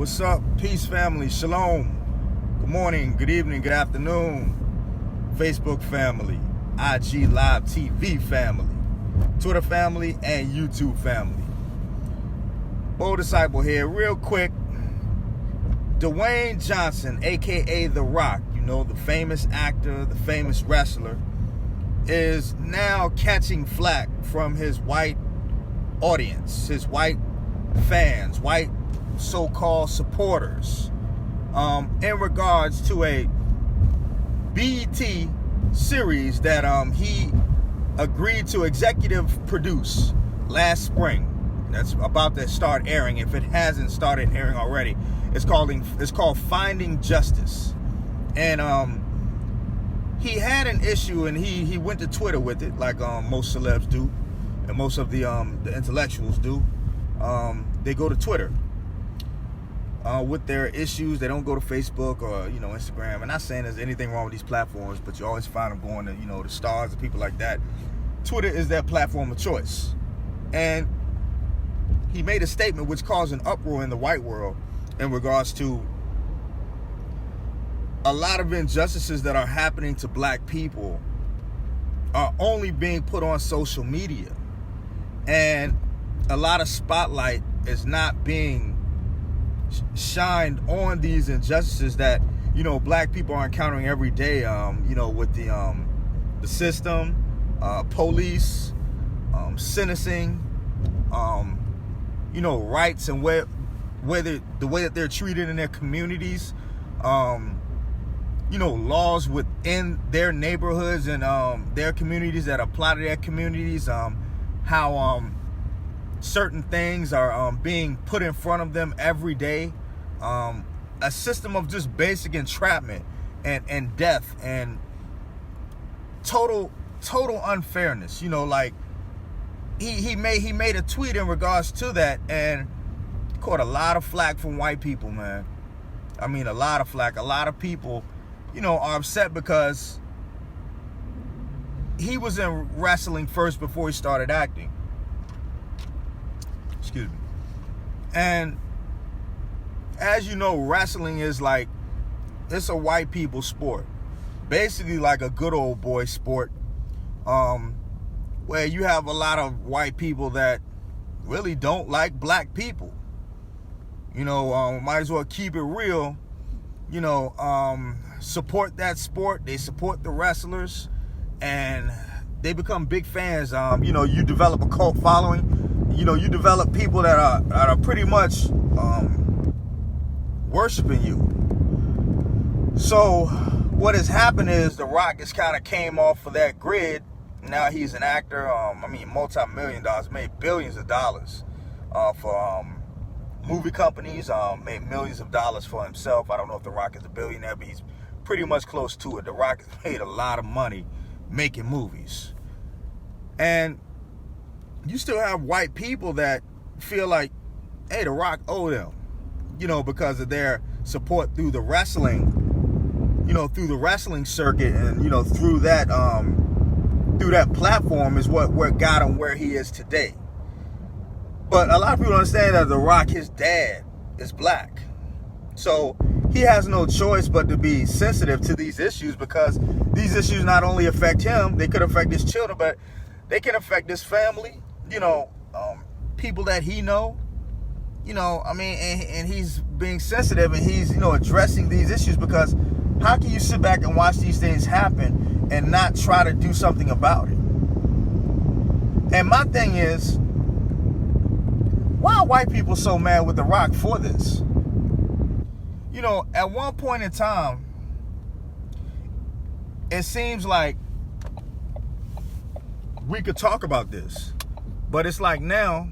What's up, peace family, shalom, good morning, good evening, good afternoon, Facebook family, IG Live TV family, Twitter family, and YouTube family. Bold Disciple here, real quick. Dwayne Johnson AKA The Rock, you know, the famous actor, the famous wrestler, is now catching flack from his white audience, his white fans, white so-called supporters, in regards to a BET series that he agreed to executive produce last spring. That's about to start airing. If it hasn't started airing already, it's called Finding Justice. And he had an issue, and he went to Twitter with it, like most celebs do, and most of the intellectuals do. They go to Twitter with their issues. They don't go to Facebook or Instagram. I'm not saying there's anything wrong with these platforms, but you always find them going to the stars and people like that. Twitter is their platform of choice. And he made a statement which caused an uproar in the white world in regards to a lot of injustices that are happening to black people are only being put on social media, and a lot of spotlight is not being shined on these injustices that black people are encountering every day. With the system, police, sentencing, rights, and whether the way that they're treated in their communities, laws within their neighborhoods and their communities that apply to their communities, how certain things are being put in front of them every day, a system of just basic entrapment and death and total unfairness. Like he made a tweet in regards to that and caught a lot of flack from white people, man. I mean, a lot of flack. A lot of people are upset because he was in wrestling first before he started acting. Excuse me. And as you know, wrestling is it's a white people sport. Basically like a good old boy sport, where you have a lot of white people that really don't like black people. Might as well keep it real. Support that sport. They support the wrestlers, and they become big fans. You develop a cult following. You develop people that are pretty much worshiping you. So what has happened is The Rock has kind of came off of that grid. Now he's an actor. Multi-million dollars, made billions of dollars for movie companies. Made millions of dollars for himself. I don't know if The Rock is a billionaire, but he's pretty much close to it. The Rock has made a lot of money making movies. And you still have white people that feel like, hey, The Rock owe them, because of their support through the wrestling, through the wrestling circuit, and through that platform is what got him where he is today. But a lot of people don't understand that The Rock, his dad, is black. So he has no choice but to be sensitive to these issues, because these issues not only affect him, they could affect his children, but they can affect his family, people that he know, and he's being sensitive, and he's, addressing these issues, because how can you sit back and watch these things happen and not try to do something about it? And my thing is, why are white people so mad with The Rock for this? At one point in time, it seems like we could talk about this, but it's like now,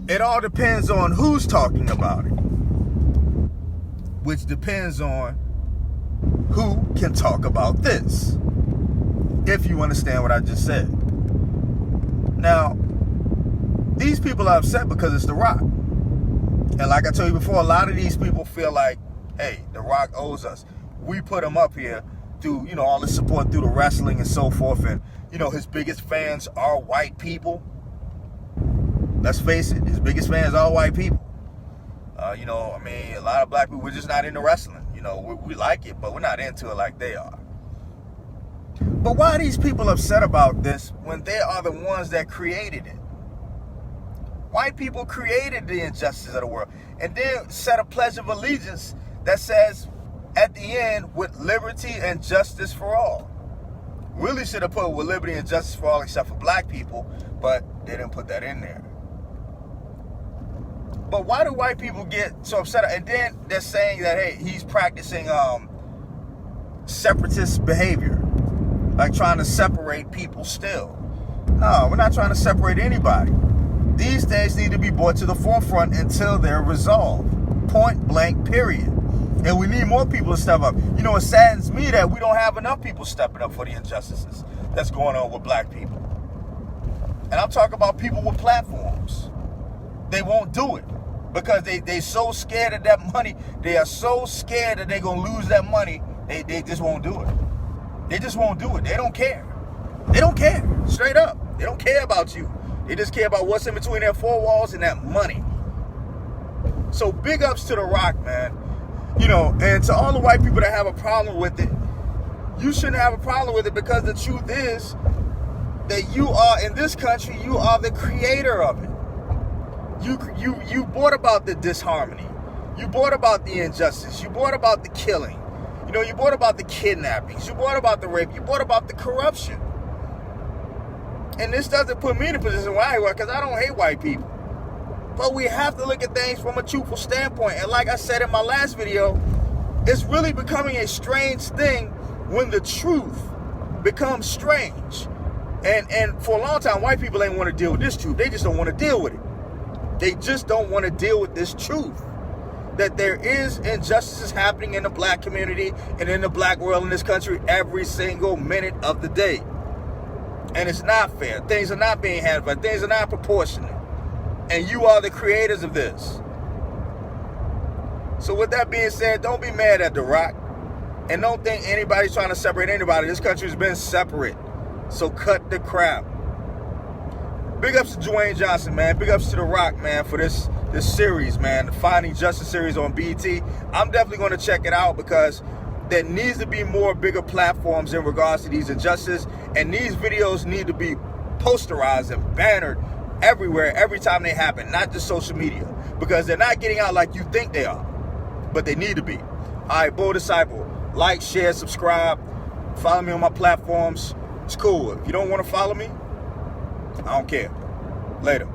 it all depends on who's talking about it, which depends on who can talk about this, if you understand what I just said. Now, these people are upset because it's The Rock. And like I told you before, a lot of these people feel like, hey, The Rock owes us. We put him up here through, all the support through the wrestling and so forth. And, his biggest fans are white people. Let's face it, his biggest fans are white people. You know, I mean, a lot of black people, we're just not into wrestling. You know, we like it, but we're not into it like they are. But why are these people upset about this when they are the ones that created it? White people created the injustice of the world and then set a pledge of allegiance that says at the end, with liberty and justice for all. Really should have put with liberty and justice for all except for black people, but they didn't put that in there. But why do white people get so upset? And then they're saying that, hey, he's practicing separatist behavior, like trying to separate people still. No, we're not trying to separate anybody. These things need to be brought to the forefront until they're resolved. Point blank, period. And we need more people to step up. You know, it saddens me that we don't have enough people stepping up for the injustices that's going on with black people. And I'm talking about people with platforms. They won't do it because they so scared of that money. They are so scared that they're going to lose that money. They just won't do it. They just won't do it. They don't care. They don't care. Straight up. They don't care about you. They just care about what's in between their four walls and that money. So big ups to The Rock, man. You know, and to all the white people that have a problem with it, you shouldn't have a problem with it because the truth is that you are, in this country, you are the creator of it. You brought about the disharmony. You brought about the injustice. You brought about the killing. You know, you brought about the kidnappings. You brought about the rape. You brought about the corruption. And this doesn't put me in a position where I work, because I don't hate white people. But we have to look at things from a truthful standpoint. And like I said in my last video, it's really becoming a strange thing when the truth becomes strange. And for a long time, white people ain't want to deal with this truth. They just don't want to deal with it. They just don't want to deal with this truth. That there is injustices happening in the black community and in the black world in this country every single minute of the day. And it's not fair. Things are not being handled. Things are not proportionate. And you are the creators of this. So with that being said, don't be mad at The Rock. And don't think anybody's trying to separate anybody. This country's been separate. So cut the crap. Big ups to Dwayne Johnson, man. Big ups to The Rock, man, for this series, man. The Finding Justice series on BET. I'm definitely going to check it out because there needs to be more bigger platforms in regards to these injustices. And these videos need to be posterized and bannered everywhere, every time they happen, not just social media. Because they're not getting out like you think they are. But they need to be. All right, Bull Disciple. Like, share, subscribe. Follow me on my platforms. It's cool. If you don't want to follow me, I don't care. Later.